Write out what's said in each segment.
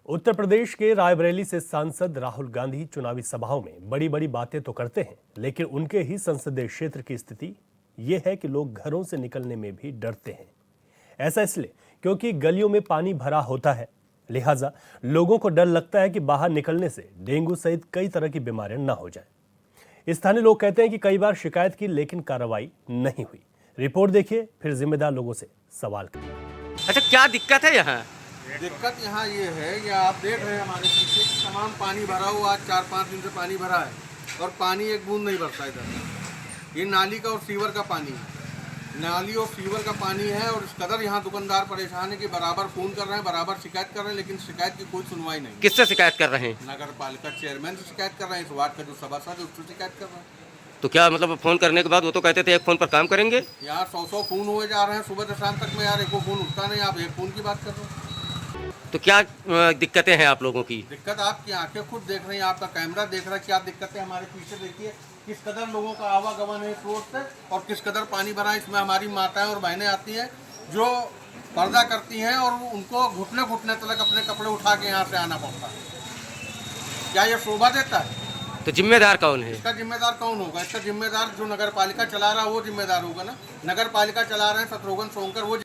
उत्तर प्रदेश के रायबरेली से सांसद राहुल गांधी चुनावी सभाओं में बड़ी बड़ी बातें तो करते हैं, लेकिन उनके ही संसदीय क्षेत्र की स्थिति ये है कि लोग घरों से निकलने में भी डरते हैं। ऐसा इसलिए क्योंकि गलियों में पानी भरा होता है, लिहाजा लोगों को डर लगता है कि बाहर निकलने से डेंगू सहित कई तरह की बीमारियां न हो जाए। स्थानीय लोग कहते हैं कि कई बार शिकायत की, लेकिन कार्रवाई नहीं हुई। रिपोर्ट देखिए, फिर जिम्मेदार लोगों से सवाल करिए। अच्छा, क्या दिक्कत है यहाँ? दिक्कत यहाँ ये है कि आप देख रहे हैं हमारे पीछे तमाम पानी भरा हुआ, आज 4-5 दिन से पानी भरा है और पानी एक बूंद नहीं बरसा इधर। ये नाली का और सीवर का पानी है, नाली और सीवर का पानी है और इस कदर यहाँ दुकानदार परेशान है कि बराबर फ़ोन कर रहे हैं, बराबर शिकायत कर रहे हैं, लेकिन शिकायत की कोई सुनवाई नहीं। किससे शिकायत कर रहे हैं? नगर पालिका चेयरमैन से शिकायत कर रहे हैं, इस वार्ड का जो सभासद है उससे शिकायत कर रहे हैं। तो क्या मतलब फ़ोन करने के बाद वो तो कहते थे एक फ़ोन पर काम करेंगे? यार 100 फ़ोन हुए जा रहे हैं सुबह से शाम तक में, यार एक फ़ोन उठता नहीं, आप एक फ़ोन की बात कर रहे हो। तो क्या दिक्कतें हैं आप लोगों की? दिक्कत आपकी आंखें खुद देख रही हैं, आपका कैमरा देख रहा है, क्या दिक्कतें हमारे पीछे देखिए किस कदर लोगों का आवागमन है इस रोड से और किस कदर पानी भरा है। इसमें हमारी माताएं और बहनें आती हैं जो पर्दा करती हैं और उनको घुटने घुटने तक अपने कपड़े उठा के यहाँ से आना पड़ता है। क्या ये शोभा देता है? तो जिम्मेदार कौन है? इसका जिम्मेदार कौन होगा? इसका जिम्मेदार जो नगर पालिका चला रहा है वो जिम्मेदार होगा ना। नगर पालिका चला रहे हैं शत्रुघ्न सोनकर, वो।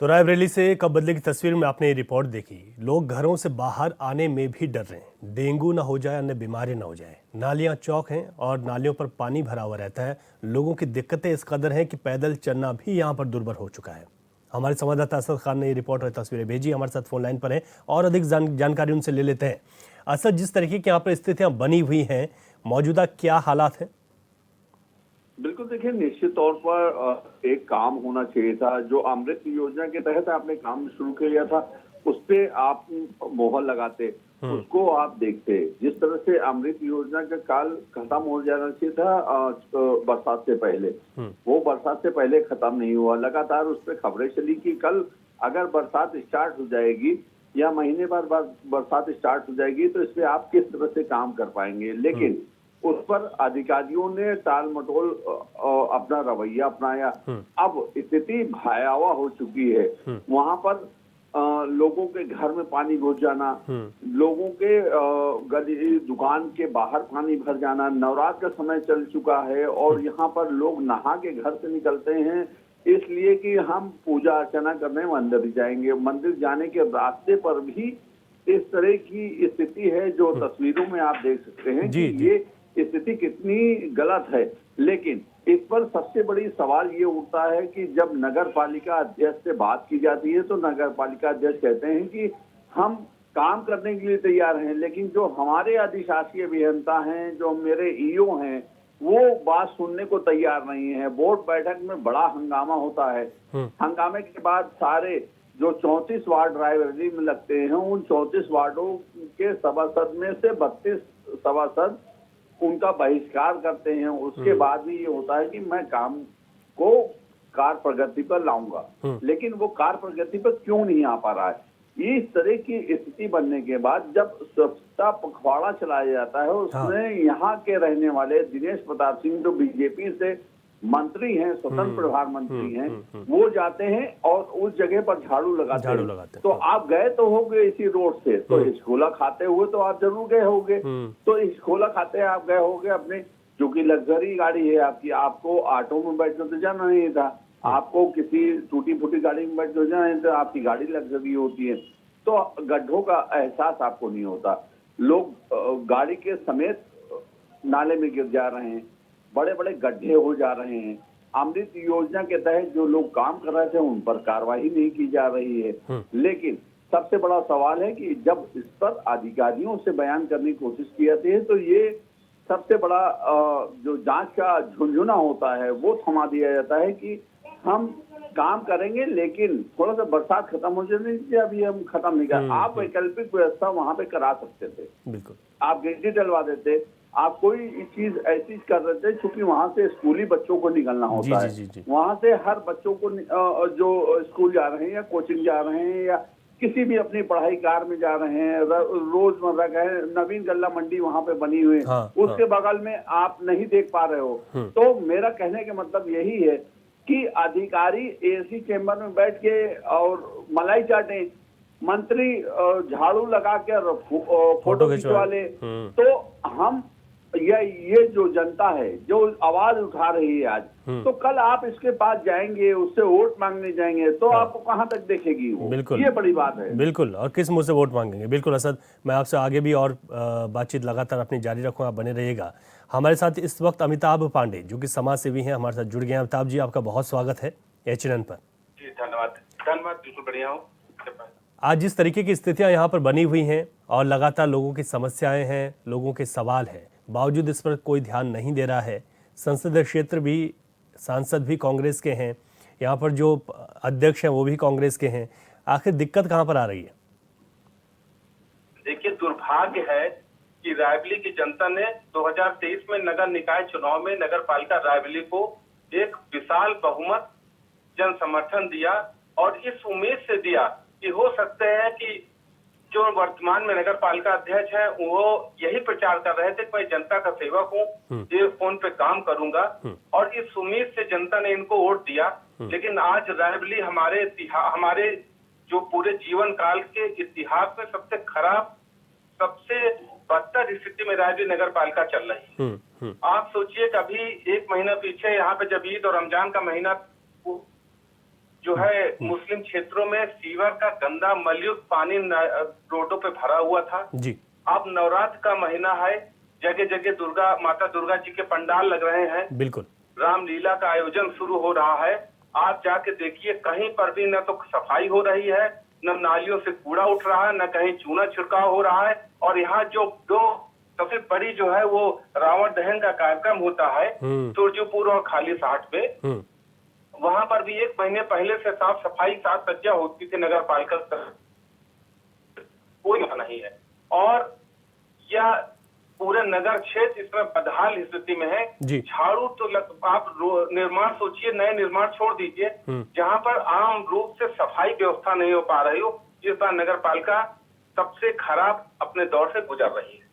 तो रायबरेली से कब बदले की तस्वीर में आपने ये रिपोर्ट देखी। लोग घरों से बाहर आने में भी डर रहे हैं, डेंगू ना हो जाए, अन्य बीमारी ना हो जाए। नालियां चौक हैं और नालियों पर पानी भरा हुआ रहता है। लोगों की दिक्कतें इस कदर हैं कि पैदल चलना भी यहाँ पर दुर्भर हो चुका है। हमारे संवाददाता असद खान ने ये रिपोर्ट और तस्वीरें भेजी, हमारे साथ फोन लाइन पर है और अधिक जानकारी उनसे ले लेते हैं। असद, जिस तरीके की यहाँ पर स्थितियाँ बनी हुई हैं, मौजूदा क्या हालात हैं? बिल्कुल, देखिए, निश्चित तौर पर एक काम होना चाहिए था। जो अमृत योजना के तहत आपने काम शुरू किया था उस पे आप मोहर लगाते, उसको आप देखते। जिस तरह से अमृत योजना का काल खत्म हो जाना चाहिए था बरसात से पहले, वो बरसात से पहले खत्म नहीं हुआ। लगातार उस पर खबरें चली कि कल अगर बरसात स्टार्ट हो जाएगी या महीने बाद बरसात स्टार्ट हो जाएगी तो इस पे आप किस तरह से काम कर पाएंगे। लेकिन उस पर अधिकारियों ने टाल मटोल अपना रवैया अपनाया। अब स्थिति भयावह हो चुकी है। वहां पर लोगों के घर में पानी घुस जाना, लोगों के गली दुकान के बाहर पानी भर जाना। नवरात्र का समय चल चुका है और यहाँ पर लोग नहा के घर से निकलते हैं इसलिए कि हम पूजा अर्चना करने मंदिर जाएंगे। मंदिर जाने के रास्ते पर भी इस तरह की स्थिति है जो तस्वीरों में आप देख सकते हैं कि ये स्थिति कितनी गलत है। लेकिन इस पर सबसे बड़ी सवाल ये उठता है कि जब नगर पालिका अध्यक्ष से बात की जाती है तो नगर पालिका अध्यक्ष कहते हैं कि हम काम करने के लिए तैयार हैं, लेकिन जो हमारे अधिशासी अभियंता हैं, जो मेरे ईओ हैं, वो बात सुनने को तैयार नहीं है। बोर्ड बैठक में बड़ा हंगामा होता है। हंगामे के बाद सारे जो 34 वार्ड रायबरेली में लगते हैं, उन 34 वार्डों के सभासद में से 32 सभासद उनका बहिष्कार करते हैं। उसके बाद भी ये होता है कि मैं काम को कार्य प्रगति पर लाऊंगा, लेकिन वो कार्य प्रगति पर क्यों नहीं आ पा रहा है। इस तरह की स्थिति बनने के बाद जब स्वच्छता पखवाड़ा चलाया जाता है, उसमें यहाँ के रहने वाले दिनेश प्रताप सिंह जो बीजेपी से मंत्री हैं, स्वतंत्र प्रभार मंत्री हैं, वो जाते हैं और उस जगह पर झाड़ू लगाते हैं। तो आप गए तो होगे इसी रोड से, तो हिचकोला खाते हुए तो आप जरूर गए होगे। तो हिचकोला खाते आप गए होगे अपने, जो कि लग्जरी गाड़ी है आपकी, आपको ऑटो में बैठने तो जाना नहीं था, आपको किसी टूटी फूटी गाड़ी में बैठने जाना नहीं था, आपकी गाड़ी लग्जरी होती है, तो गड्ढों का एहसास आपको नहीं होता। लोग गाड़ी के समेत नाले में गिर जा रहे हैं, बड़े बड़े गड्ढे हो जा रहे हैं। अमृत योजना के तहत जो लोग काम कर रहे थे उन पर कार्रवाई नहीं की जा रही है। लेकिन सबसे बड़ा सवाल है कि जब इस पर अधिकारियों से बयान करने की कोशिश की जाती है तो ये सबसे बड़ा जो जांच का झुंझुना होता है वो थमा दिया जाता है कि हम काम करेंगे, लेकिन थोड़ा सा बरसात खत्म हो जाने दीजिए, अभी हम खत्म नहीं कर। आप वैकल्पिक व्यवस्था वहां पे करा सकते थे, बिल्कुल आप गिट्टी डलवा देते, आप कोई चीज ऐसी कर रहे थे, क्योंकि वहां से स्कूली बच्चों को निकलना होता है। वहां से हर बच्चों को जो स्कूल जा रहे हैं या कोचिंग जा रहे हैं या किसी भी अपनी पढ़ाई कार में जा रहे हैं, रोजमर्रा गए, नवीन गल्ला मंडी वहां पे बनी हुई है, उसके बगल में आप नहीं देख पा रहे हो। तो मेरा कहने का मतलब यही है कि अधिकारी एसी चेंबर में बैठ के और मलाई चाटें मंत्री झाड़ू लगा के फोटो खिंचवा ले, तो हम ये जो जनता है जो आवाज उठा रही है आज, तो कल आप इसके पास जाएंगे, उससे वोट मांगने जाएंगे, तो आपको कहां तक देखेगी वो? बिल्कुल, ये बड़ी बात है। बिल्कुल, और किस मुंह से वोट मांगेंगे। बिल्कुल असद, मैं आपसे आगे भी और बातचीत लगातार अपनी जारी रखूंगा, आप बने रहिएगा। हमारे साथ इस वक्त अमिताभ पांडे जो कि समाज सेवी हैं, हमारे साथ जुड़ गए हैं। अमिताभ जी, आपका बहुत स्वागत है HNN पर। जी धन्यवाद, बिल्कुल बढ़िया हूँ। आज जिस तरीके की स्थितियां यहाँ पर बनी हुई हैं और लगातार लोगों की समस्याएं हैं, लोगों के सवाल हैं, बावजूद इस पर कोई ध्यान नहीं दे रहा है। संसदीय क्षेत्र भी, सांसद भी कांग्रेस के हैं, यहाँ पर जो अध्यक्ष हैं वो भी कांग्रेस के हैं। आखिर दिक्कत कहाँ पर आ रही है? देखिए, दुर्भाग्य है कि रायबरेली की जनता ने 2023 में नगर निकाय चुनाव में नगर पालिका रायबरेली को एक विशाल बहुमत जन समर्थन दिया और इस उम्मीद से दिया कि हो सकते हैं कि जो वर्तमान में नगर पालिका अध्यक्ष है वो यही प्रचार कर रहे थे कि मैं जनता का सेवक हूँ, ये फोन पे काम करूंगा, और इस उम्मीद से जनता ने इनको वोट दिया। लेकिन आज रायबरेली हमारे जो पूरे जीवन काल के इतिहास में सबसे खराब, सबसे बदतर स्थिति में रायबरेली नगर पालिका चल रही है। आप सोचिए कि अभी एक महीना पीछे यहाँ पे जब ईद और रमजान का महीना जो है मुस्लिम क्षेत्रों में सीवर का गंदा मलयुक्त पानी रोडों पे भरा हुआ था जी। अब नवरात्र का महीना है, जगह जगह माता दुर्गा जी के पंडाल लग रहे हैं, बिल्कुल रामलीला का आयोजन शुरू हो रहा है। आप जाके देखिए, कहीं पर भी न तो सफाई हो रही है, न नालियों से कूड़ा उठ रहा है, न कहीं चूना छिड़काव हो रहा है। और यहाँ जो सबसे बड़ी जो है वो रावण दहन का कार्यक्रम होता है सूरजपुर और खाली साठ पे, वहां पर भी एक महीने पहले से साफ सफाई साज सज्जा होती थी नगर पालिका, कोई नहीं है। और यह पूरे नगर क्षेत्र इसमें बदहाल स्थिति में है। झाड़ू तो आप निर्माण सोचिए, नए निर्माण छोड़ दीजिए, जहां पर आम रूप से सफाई व्यवस्था नहीं हो पा रही हो, इस बार नगर पालिका सबसे खराब अपने दौर से गुजर रही है।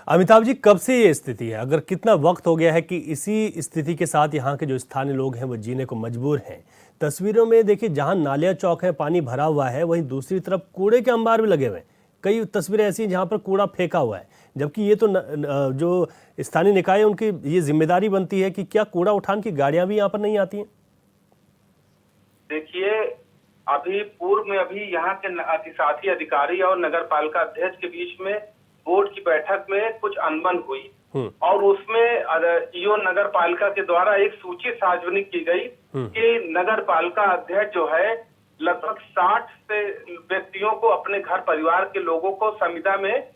अमिताभ जी, कब से ये स्थिति है? अगर कितना वक्त हो गया है कि इसी स्थिति के साथ यहाँ के जो स्थानीय लोग हैं वो जीने को मजबूर हैं? तस्वीरों में देखिए, जहाँ नालिया चौक है, पानी भरा हुआ है, वहीं दूसरी तरफ कूड़े के अंबार भी लगे हुए हैं। कई तस्वीरें ऐसी हैं जहाँ पर कूड़ा फेंका हुआ है, जबकि ये तो जो स्थानीय निकाय है उनकी ये जिम्मेदारी बनती है कि क्या कूड़ा उठान की गाड़ियां भी यहाँ पर नहीं आती हैं? देखिए, अभी पूर्व में अभी यहाँ के अधिशासी अधिकारी और नगर पालिका अध्यक्ष के बीच में बोर्ड की बैठक में कुछ अनबन हुई और उसमें ईओ नगर पालिका के द्वारा एक सूची सार्वजनिक की गई कि नगर पालिका अध्यक्ष जो है लगभग 60 से व्यक्तियों को, अपने घर परिवार के लोगों को संविदा में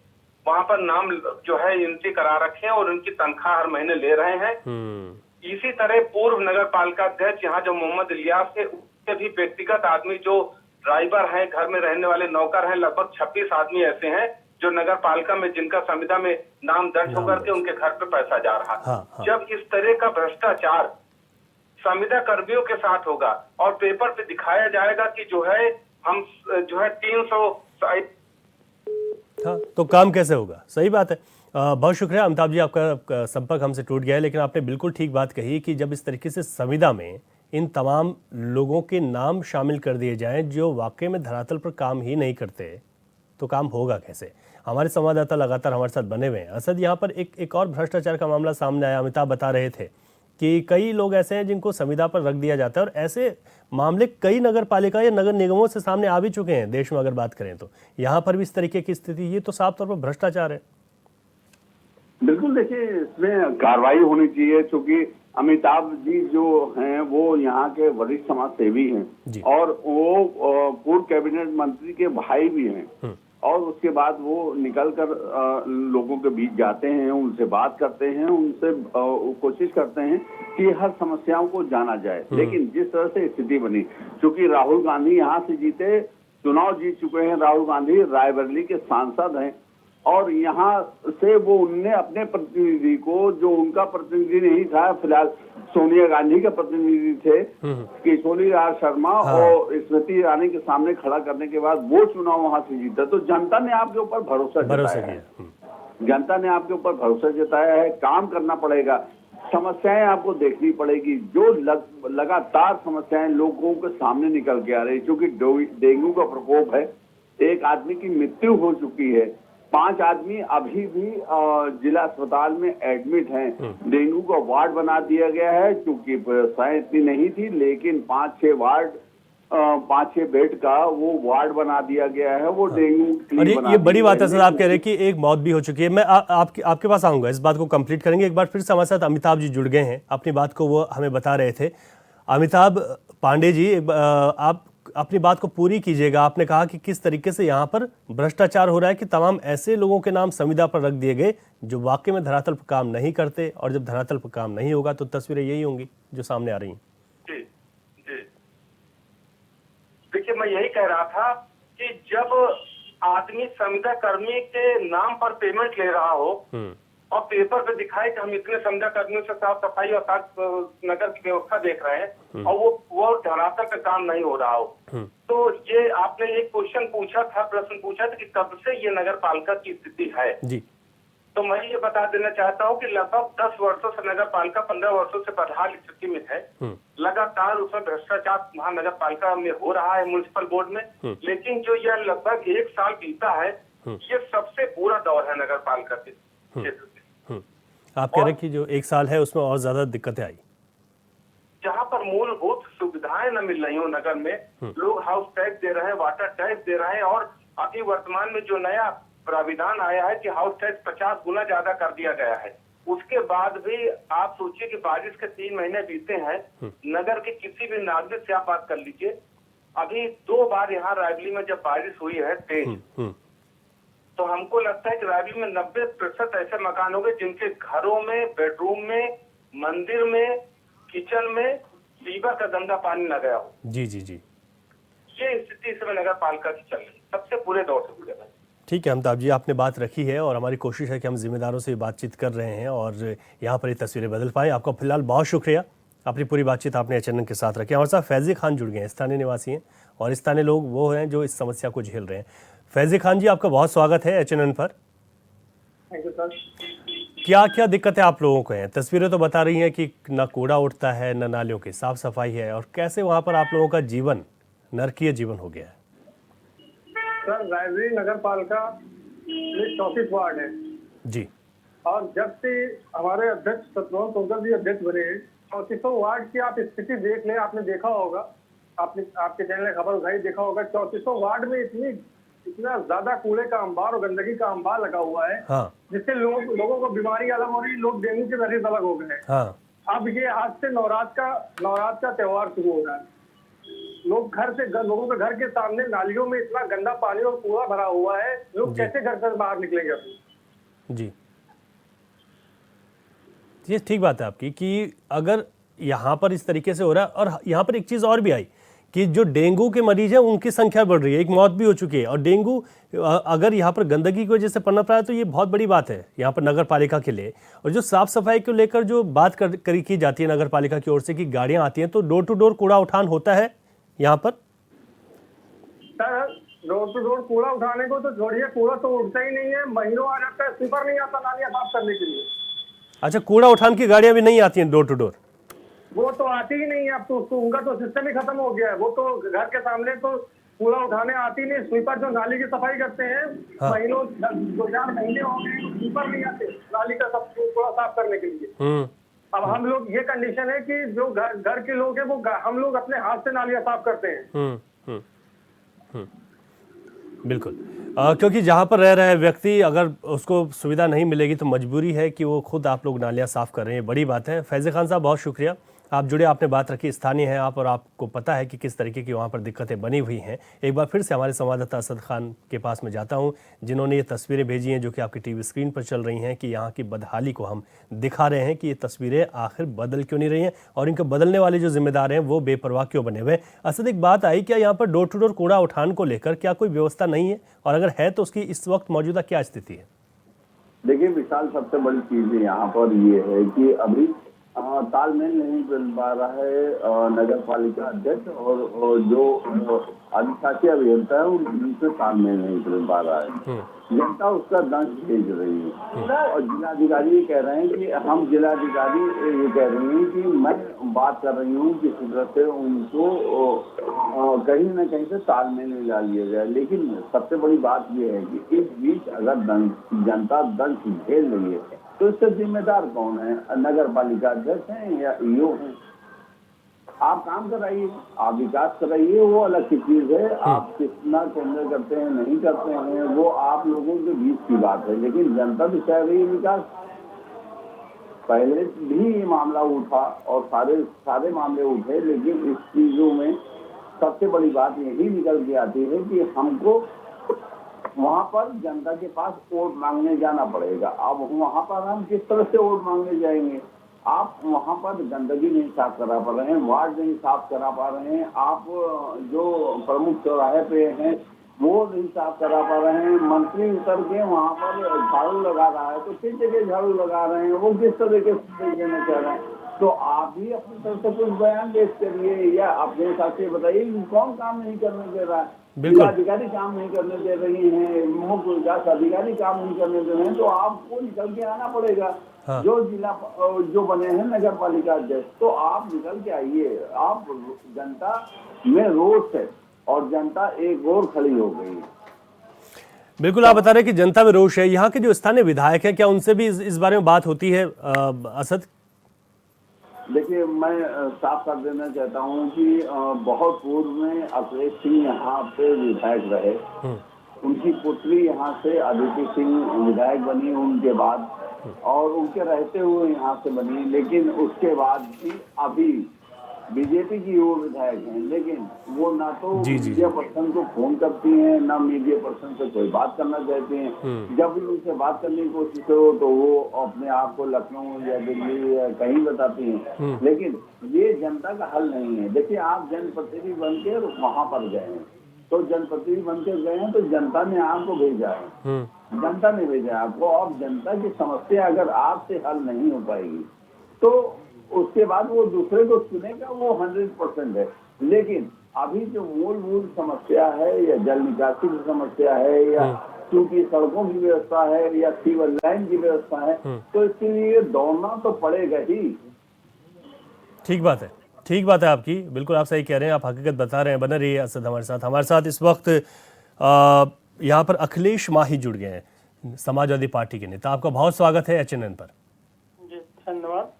वहां पर नाम जो है एंट्री करा रखे हैं और उनकी तनख्वाह हर महीने ले रहे हैं। इसी तरह पूर्व नगर पालिका अध्यक्ष यहाँ जो मोहम्मद इलियास है, उसके भी व्यक्तिगत आदमी जो ड्राइवर हैं, घर में रहने वाले नौकर हैं, लगभग 26 आदमी ऐसे हैं जो नगर पालिका में जिनका संविदा में नाम दर्ज होकर के उनके घर पे पैसा जा रहा है। हाँ। जब इस तरह का भ्रष्टाचार संविदा कर्मियों के साथ होगा और पेपर पे दिखाया जाएगा कि जो है हम जो है 300, हाँ, तो काम कैसे होगा? सही बात है। बहुत शुक्रिया अमिताभ जी, आपका संपर्क हमसे टूट गया है, लेकिन आपने बिल्कुल ठीक बात कही कि जब इस तरीके से संविदा में इन तमाम लोगों के नाम शामिल कर दिए जाएं जो वाकई में धरातल पर काम ही नहीं करते, तो काम होगा कैसे? हमारे संवाददाता लगातार हमारे साथ बने हुए हैं। असद, यहाँ पर एक और भ्रष्टाचार का मामला सामने आया। अमिताभ बता रहे थे कि कई लोग ऐसे हैं जिनको संविदा पर रख दिया जाता है, और ऐसे मामले कई नगर पालिका या नगर निगमों से सामने आ भी चुके हैं देश में। अगर बात करें तो यहाँ पर भी इस तरीके की स्थिति, ये तो साफ तौर पर भ्रष्टाचार है। बिल्कुल, देखिए इसमें कार्रवाई होनी चाहिए, क्योंकि अमिताभ जी जो हैं वो यहाँ के वरिष्ठ समाज सेवी हैं और वो पूर्व कैबिनेट मंत्री के भाई भी हैं, और उसके बाद वो निकल कर लोगों के बीच जाते हैं, उनसे बात करते हैं, उनसे कोशिश करते हैं कि हर समस्याओं को जाना जाए। लेकिन जिस तरह से स्थिति बनी, क्योंकि राहुल गांधी यहाँ से जीते, चुनाव जीत चुके हैं, राहुल गांधी रायबरेली के सांसद हैं, और यहाँ से वो उनने अपने प्रतिनिधि को, जो उनका प्रतिनिधि नहीं था, फिलहाल सोनिया गांधी के प्रतिनिधि थे, किशोरी लाल शर्मा और स्मृति ईरानी के सामने खड़ा करने के बाद वो चुनाव वहां से जीता। तो जनता ने आपके ऊपर भरोसा जताया है, जनता ने आपके ऊपर भरोसा जताया है। काम करना पड़ेगा, समस्याएं आपको देखनी पड़ेगी, जो लगातार समस्याएं लोगों के सामने निकल के आ रही, क्योंकि डेंगू का प्रकोप है, एक आदमी की मृत्यु हो चुकी है, 5 आदमी अभी भी जिला अस्पताल में एडमिट हैं। डेंगू का वार्ड बना दिया गया है, क्योंकि व्यवस्थाएं इतनी नहीं थी, लेकिन 5-6 बेड का वो वार्ड बना दिया गया है। वो डेंगू और ये बड़ी बात है सर, आप कह रहे हैं कि एक मौत भी हो चुकी है। मैं आपके पास आऊंगा, इस बात को कंप्लीट करेंगे। एक बार फिर से हमारे साथ अमिताभ जी जुड़ गए हैं, अपनी बात को वो हमें बता रहे थे। अमिताभ पांडे जी, आप अपनी बात को पूरी कीजिएगा। आपने कहा कि किस तरीके से यहाँ पर भ्रष्टाचार हो रहा है कि तमाम ऐसे लोगों के नाम संविदा पर रख दिए गए जो वाकई में धरातल पर काम नहीं करते, और जब धरातल पर काम नहीं होगा तो तस्वीरें यही होंगी जो सामने आ रही हैं। जी जी, देखिए मैं यही कह रहा था कि जब आदमी संविदा कर्मी के नाम पर पेमेंट ले रहा हो और पेपर पे दिखाए कि हम इतने संविदा कर्मियों से साफ सफाई और नगर की व्यवस्था देख रहे हैं, और वो धरातल पे काम नहीं हो रहा हो, तो ये आपने एक प्रश्न पूछा था कि कब से ये नगर पालिका की स्थिति है जी। तो मैं ये बता देना चाहता हूँ कि लगभग 10 वर्षों से नगर पालिका 15 वर्षों से बदहाल स्थिति में है। लगातार उसमें भ्रष्टाचार महानगर पालिका में हो रहा है, म्युनिसिपल बोर्ड में। लेकिन जो यह लगभग 1 साल बीता है, ये सबसे बुरा दौर है नगर पालिका के क्षेत्र में। आप कह रहे हैं कि जो 1 साल है उसमें और ज्यादा दिक्कतें आई, जहाँ पर मूलभूत सुविधाएं न मिल रही हो नगर में, लोग हाउस टैक्स दे रहे हैं, वाटर टैक्स दे रहे हैं, और अभी वर्तमान में जो नया प्राविधान आया है कि हाउस टैक्स 50 गुना ज्यादा कर दिया गया है। उसके बाद भी आप सोचिए कि बारिश के 3 महीने बीते हैं, नगर के किसी भी नागरिक से आप बात कर लीजिए, अभी 2 बार यहाँ रायबली में जब बारिश हुई है तेज, तो हमको लगता है कि रायबली में 90% ऐसे मकान होंगे जिनके घरों में, बेडरूम में, मंदिर में, किचन में सीवर का गंदा पानी न गया हो। जी जी जी, ये स्थिति इस समय नगर पालिका की चल रही, सबसे बुरे दौर से गुजर रहे हैं। ठीक है अमिताभ जी, आपने बात रखी है और हमारी कोशिश है कि हम जिम्मेदारों से बातचीत कर रहे हैं और यहाँ पर ये तस्वीरें बदल पाए। आपका फिलहाल बहुत शुक्रिया, अपनी पूरी बातचीत आपने HNN के साथ रखी। हमारे साथ फैजी खान जुड़ गए हैं, स्थानीय निवासी हैं, और स्थानीय लोग वो हैं जो इस समस्या को झेल रहे हैं। फैजी खान जी, आपका बहुत स्वागत है HNN पर। Thank you sir. क्या क्या दिक्कतें आप लोगों को हैं? तस्वीरें तो बता रही हैं कि न कूड़ा उठता है, न नालियों की साफ सफाई है, और कैसे वहाँ पर आप लोगों का जीवन नरकीय जीवन हो गया है। सर, रायबली नगर पालिका में 34 वार्ड है जी, और जब से हमारे अध्यक्ष सतनाम तोमकर जी अध्यक्ष बने हैं, 34 वार्ड की आप स्थिति देख लें। आपने देखा होगा, आपके चैनल ने खबर उठाई, देखा होगा 34 वार्ड में इतना ज्यादा कूड़े का अंबार और गंदगी का अंबार लगा हुआ है। हाँ, जिससे लोगों को बीमारी अलग हो रही है, लोग डेंगू के मरीज अलग हो गए हैं। हाँ, अब ये आज से नवरात्र का त्योहार शुरू हो रहा है। लोगों के घर के सामने नालियों में इतना गंदा पानी और कूड़ा भरा हुआ है, लोग कैसे घर से बाहर निकलेंगे? जी, ये ठीक बात है आपकी कि अगर यहाँ पर इस तरीके से हो रहा है, और यहाँ पर एक चीज़ और भी आई कि जो डेंगू के मरीज हैं उनकी संख्या बढ़ रही है, एक मौत भी हो चुकी है। और डेंगू अगर यहाँ पर गंदगी की वजह से पनप रहा है तो ये बहुत बड़ी बात है यहाँ पर नगर पालिका के लिए। और जो साफ सफाई को लेकर जो बात की जाती है नगर पालिका की ओर से कि गाड़ियाँ आती हैं, तो डोर टू डोर कूड़ा उठान होता है यहाँ पर? सर, डोर टू डोर कूड़ा उठाने को तो छोड़िए, कूड़ा तो उठता ही नहीं है, महीनों आ जाता है, स्वीपर नहीं आता नालियाँ साफ करने के लिए। अच्छा, कूड़ा उठान की गाड़ियाँ भी नहीं आती हैं डोर टू डोर? वो तो आती ही नहीं है अब तो उनका तो सिस्टम ही खत्म हो गया है। वो तो घर के सामने तो कूड़ा उठाने आती नहीं, स्वीपर जो नाली की सफाई करते हैं, महीनों 2-4 महीने हो गए, स्वीपर नहीं आते नाली का सब कूड़ा साफ करने के लिए। अब हम लोग, ये कंडीशन है कि जो घर के लोग हैं वो हम लोग अपने हाथ से नालियां साफ करते हैं। बिल्कुल, क्योंकि जहाँ पर रह रहे व्यक्ति अगर उसको सुविधा नहीं मिलेगी तो मजबूरी है कि वो खुद आप लोग नालियाँ साफ कर रहे हैं, बड़ी बात है। फैज़ी खान साहब, बहुत शुक्रिया, आप जुड़े, आपने बात रखी, स्थानीय हैं आप और आपको पता है कि किस तरीके की वहाँ पर दिक्कतें बनी हुई हैं। एक बार फिर से हमारे संवाददाता असद खान के पास में जाता हूँ, जिन्होंने ये तस्वीरें भेजी हैं जो कि आपकी टीवी स्क्रीन पर चल रही हैं, कि यहाँ की बदहाली को हम दिखा रहे हैं कि ये तस्वीरें आखिर बदल क्यों नहीं रही हैं और इनको बदलने वाले जो जिम्मेदार हैं वो बेपरवाह क्यों बने हुए हैं। असद, एक बात आई, क्या यहाँ पर डोर टू डोर कूड़ा उठान को लेकर क्या कोई व्यवस्था नहीं है, और अगर है तो उसकी इस वक्त मौजूदा क्या स्थिति है? देखिए विशाल, सबसे बड़ी चीज यहाँ पर ये है कि अभी तालमेल नहीं बन पा रहा है नगर पालिका अध्यक्ष और जो अधिशासी अभियंता है उनके बीच में तालमेल नहीं बन पा रहा है। जनता उसका दंश भेज रही है और जिलाधिकारी ये कह रहे हैं कि हम जिलाधिकारी ये कह रही हैं कि मैं बात कर रही हूँ किसी तरह से उनको कहीं न कहीं से तालमेल में ला लिया जाए। लेकिन सबसे बड़ी बात यह है कि इस बीच अगर जनता दंश झेल रही है तो इससे जिम्मेदार कौन है? नगर पालिका अध्यक्ष हैं या ईओ हैं? आप काम कराइए, आप विकास कराइए, वो अलग की चीज है। आप कितना केंद्र करते हैं नहीं करते हैं वो आप लोगों के बीच की बात है, लेकिन जनता भी चाह रही है विकास। पहले भी ये मामला उठा और सारे मामले उठे, लेकिन इस चीजों में सबसे बड़ी बात यही निकल के आती है कि हमको वहां पर जनता के पास वोट मांगने जाना पड़ेगा। अब वहां पर हम किस तरह से वोट मांगने जाएंगे? आप वहां पर गंदगी नहीं साफ करा पा रहे हैं, वार्ड नहीं साफ करा पा रहे हैं, आप जो प्रमुख चौराहे पे हैं वो नहीं साफ करा पा रहे हैं। मंत्री उतर के वहां पर झाड़ू लगा रहा है तो किस जगह झाड़ू लगा रहे हैं, वो किस तरीके से देना चाह रहे हैं? तो आप भी अपनी तरफ से कुछ बयान पेश करिए या अपने हिसाब से बताइए कौन काम नहीं करने दे रहा है। जिलाधिकारी काम नहीं करने दे रही हैं, मुख्य विकास अधिकारी काम नहीं करने दे रहे हैं, तो आपको निकल के आना पड़ेगा। हाँ। जो बने हैं नगर पालिका अध्यक्ष, तो आप निकल के आइए। आप जनता में रोष है और जनता एक और खड़ी हो गई। बिल्कुल, आप बता रहे हैं कि जनता में रोष है। यहाँ के जो स्थानीय विधायक है, क्या उनसे भी इस बारे में बात होती है असद? देखिए, मैं साफ कर देना चाहता हूँ कि बहुत पूर्व में अखिलेश सिंह यहाँ पे विधायक रहे। उनकी पुत्री यहाँ से अदिति सिंह विधायक बनी उनके बाद, और उनके रहते हुए यहाँ से बनी। लेकिन उसके बाद भी अभी बीजेपी की वो विधायक हैं, लेकिन वो ना तो मीडिया पर्सन को फोन करती हैं, ना मीडिया पर्सन से कोई बात करना चाहती हैं। जब भी उनसे बात करने की कोशिश करो तो वो अपने आप को लखनऊ या दिल्ली या कहीं बताती हैं। लेकिन ये जनता का हल नहीं है। देखिए, आप जनप्रतिनिधि बन के वहां पर गए हैं, तो जनप्रतिनिधि बन के गए हैं तो जनता ने आपको भेजा है, जनता ने भेजा आपको। और जनता की समस्या अगर आपसे हल नहीं हो पाएगी तो उसके बाद वो दूसरे को चुनेगा, वो 100% है। लेकिन अभी जो मूलभूत समस्या है या जल निकासी की समस्या है या क्योंकि सड़कों की व्यवस्था है या सीवर लाइन की व्यवस्था है, तो इसके लिए दौड़ना तो पड़ेगा ही। ठीक बात है, ठीक बात है आपकी, बिल्कुल आप सही कह रहे हैं, आप हकीकत बता रहे हैं। बने रहिए असद हमारे साथ इस वक्त यहाँ पर अखिलेश माही जुड़ गए हैं, समाजवादी पार्टी के नेता। आपका बहुत स्वागत है HNN पर। जी धन्यवाद।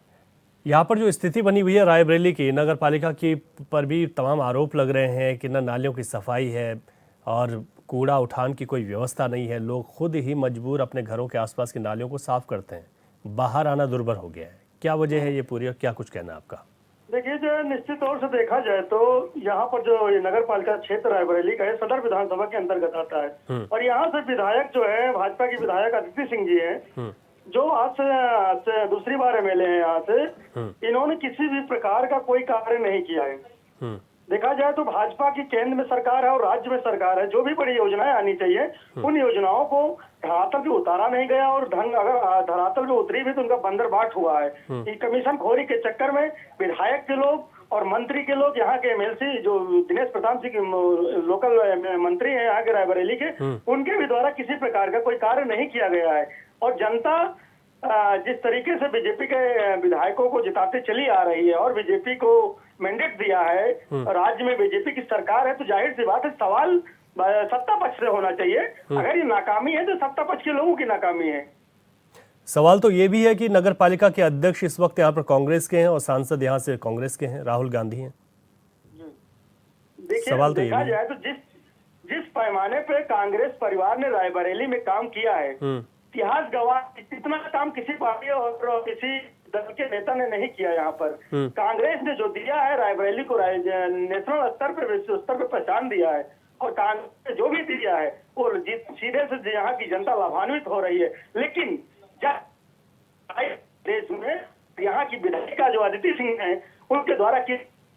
यहाँ पर जो स्थिति बनी हुई है रायबरेली की नगर पालिका की पर भी तमाम आरोप लग रहे हैं कि न नालियों की सफाई है और कूड़ा उठान की कोई व्यवस्था नहीं है। लोग खुद ही मजबूर अपने घरों के आसपास की नालियों को साफ करते हैं, बाहर आना दुर्भर हो गया है। क्या वजह है ये पूरी, और क्या कुछ कहना है आपका? देखिए, जो निश्चित तौर से देखा जाए तो यहाँ पर जो ये नगर पालिका क्षेत्र रायबरेली का है, सदर विधानसभा के अंतर्गत आता है। और यहाँ से विधायक जो है भाजपा की विधायक अदिति सिंह जी हैं, जो आज से दूसरी बार MLA हैं यहाँ से। इन्होंने किसी भी प्रकार का कोई कार्य नहीं किया है। देखा जाए तो भाजपा की केंद्र में सरकार है और राज्य में सरकार है, जो भी बड़ी योजनाएं आनी चाहिए उन योजनाओं को धरातल पे उतारा नहीं गया, और ढंग अगर धरातल पे उतरी भी तो उनका बंदरबाट हुआ है। कमीशन खोरी के चक्कर में विधायक के लोग और मंत्री के लोग, यहाँ के MLC जो दिनेश प्रताप सिंह लोकल मंत्री हैं यहाँ के रायबरेली के, उनके भी द्वारा किसी प्रकार का कोई कार्य नहीं किया गया है। और जनता जिस तरीके से बीजेपी के विधायकों को जिताते चली आ रही है और बीजेपी को मैंडेट दिया है, राज्य में बीजेपी की सरकार है, तो जाहिर सी बात है सवाल सत्ता पक्ष से होना चाहिए। अगर ये नाकामी है तो सत्ता पक्ष के लोगों की नाकामी है। सवाल तो ये भी है कि नगर पालिका के अध्यक्ष इस वक्त यहाँ पर कांग्रेस के हैं और सांसद यहाँ से कांग्रेस के हैं, राहुल गांधी हैं। देखिए, सवाल तो देखा जाए तो जिस पैमाने पे कांग्रेस परिवार ने रायबरेली में काम किया है, इतिहास गवाह, इतना काम किसी पार्टी और किसी दल के नेता ने नहीं किया। यहाँ पर कांग्रेस ने जो दिया है रायबरेली को नेशनल स्तर पर, विश्व स्तर पर पहचान दिया है, और कांग्रेस ने जो भी दिया है वो सीधे से यहाँ की जनता लाभान्वित हो रही है। लेकिन देश में यहाँ की विधायिका जो अदिति सिंह है, उनके द्वारा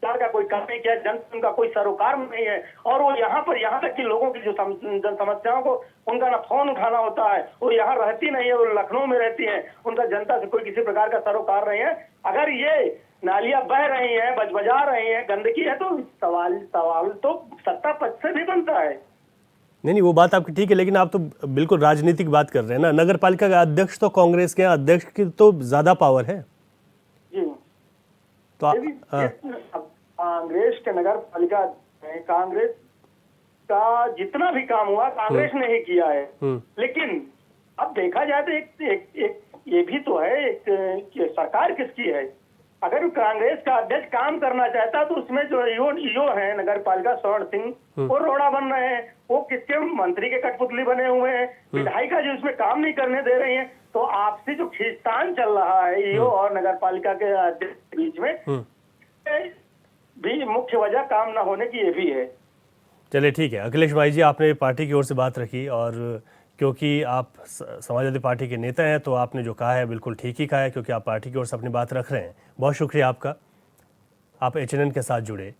विस्तार का कोई काम नहीं किया, जन का कोई सरोकार नहीं है। और वो यहाँ तक कि लोगों की जो जन समस्याओं को उनका ना फोन उठाना होता है, वो यहाँ रहती नहीं है, वो लखनऊ में रहती है, उनका जनता से कोई किसी प्रकार का सरोकार नहीं है। अगर ये नालियां बह रही हैं, बजबजा रही हैं, गंदगी है, तो सवाल तो सत्ता पक्ष से भी बनता है। नहीं, वो बात आपकी ठीक है, लेकिन आप तो बिल्कुल राजनीतिक बात कर रहे हैं ना। नगर पालिका का अध्यक्ष तो कांग्रेस के अध्यक्ष की तो ज्यादा पावर है। जी, तो कांग्रेस के नगर पालिका, कांग्रेस का जितना भी काम हुआ कांग्रेस ने ही किया है। लेकिन अब देखा जाए तो एक ये भी तो है कि सरकार किसकी है। अगर कांग्रेस का अध्यक्ष काम करना चाहता तो उसमें जो ईओ है नगर पालिका स्वर्ण सिंह, वो रोड़ा बन रहे हैं, वो किसके मंत्री के कठपुतली बने हुए हैं, विधायिका जो इसमें काम नहीं करने दे रही है। तो आपसी जो खींचतान चल रहा है ईओ और नगर पालिका के अध्यक्ष के बीच में, भी मुख्य वजह काम ना होने की ये भी है। चलिए ठीक है अखिलेश भाई जी, आपने पार्टी की ओर से बात रखी, और क्योंकि आप समाजवादी पार्टी के नेता हैं तो आपने जो कहा है बिल्कुल ठीक ही कहा है, क्योंकि आप पार्टी की ओर से अपनी बात रख रहे हैं। बहुत शुक्रिया आपका, आप HNN के साथ जुड़े।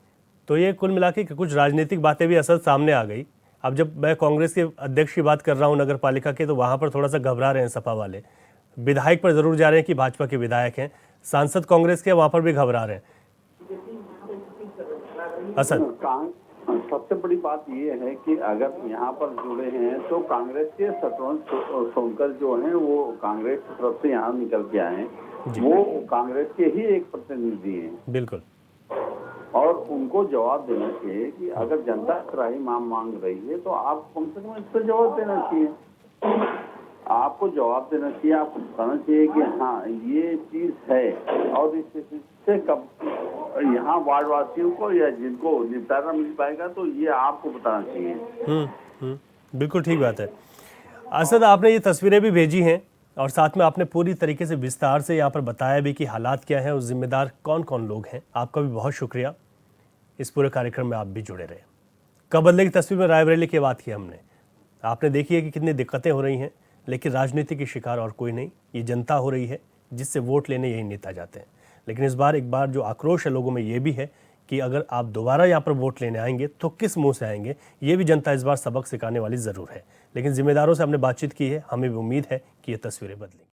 तो ये कुल मिला के कुछ राजनीतिक बातें भी असल सामने आ गई। अब जब मैं कांग्रेस के अध्यक्ष की बात कर रहा हूँ नगर पालिका के, तो वहाँ पर थोड़ा सा घबरा रहे हैं सपा वाले। विधायक पर ज़रूर जा रहे हैं कि भाजपा के विधायक हैं, सांसद कांग्रेस के वहाँ पर भी घबरा रहे हैं। असद, सबसे बड़ी बात ये है कि अगर यहाँ पर जुड़े हैं तो कांग्रेस के सतवंत सोनकर जो हैं वो कांग्रेस की तरफ से यहाँ निकल के आए हैं, वो कांग्रेस के ही एक प्रतिनिधि हैं। बिल्कुल। और उनको जवाब देना चाहिए कि अगर जनता त्राही मांग रही है तो आप कम से कम इस पर जवाब देना चाहिए। आपको जवाब देना चाहिए, आपको बताना चाहिए कि हाँ ये चीज है, और इससे कब यहाँ वार्ड वासियों को या जिनको निपटारा मिल पाएगा तो ये आपको बताना चाहिए। बिल्कुल ठीक बात है। असद, आपने ये तस्वीरें भी भेजी हैं और साथ में आपने पूरी तरीके से विस्तार से यहाँ पर बताया भी कि हालात क्या हैं और जिम्मेदार कौन कौन लोग हैं। आपका भी बहुत शुक्रिया, इस पूरे कार्यक्रम में आप भी जुड़े रहे। कब बदलेगी तस्वीर में रायबरेली की बात की हमने, आपने देखी है कि कितनी दिक्कतें हो रही हैं, लेकिन राजनीति की शिकार और कोई नहीं, ये जनता हो रही है जिससे वोट लेने यही नेता जाते हैं। लेकिन इस बार एक बार जो आक्रोश है लोगों में ये भी है कि अगर आप दोबारा यहाँ पर वोट लेने आएंगे तो किस मुंह से आएंगे, ये भी जनता इस बार सबक सिखाने वाली ज़रूर है। लेकिन जिम्मेदारों से हमने बातचीत की है, हमें भी उम्मीद है कि ये तस्वीरें बदलेंगी।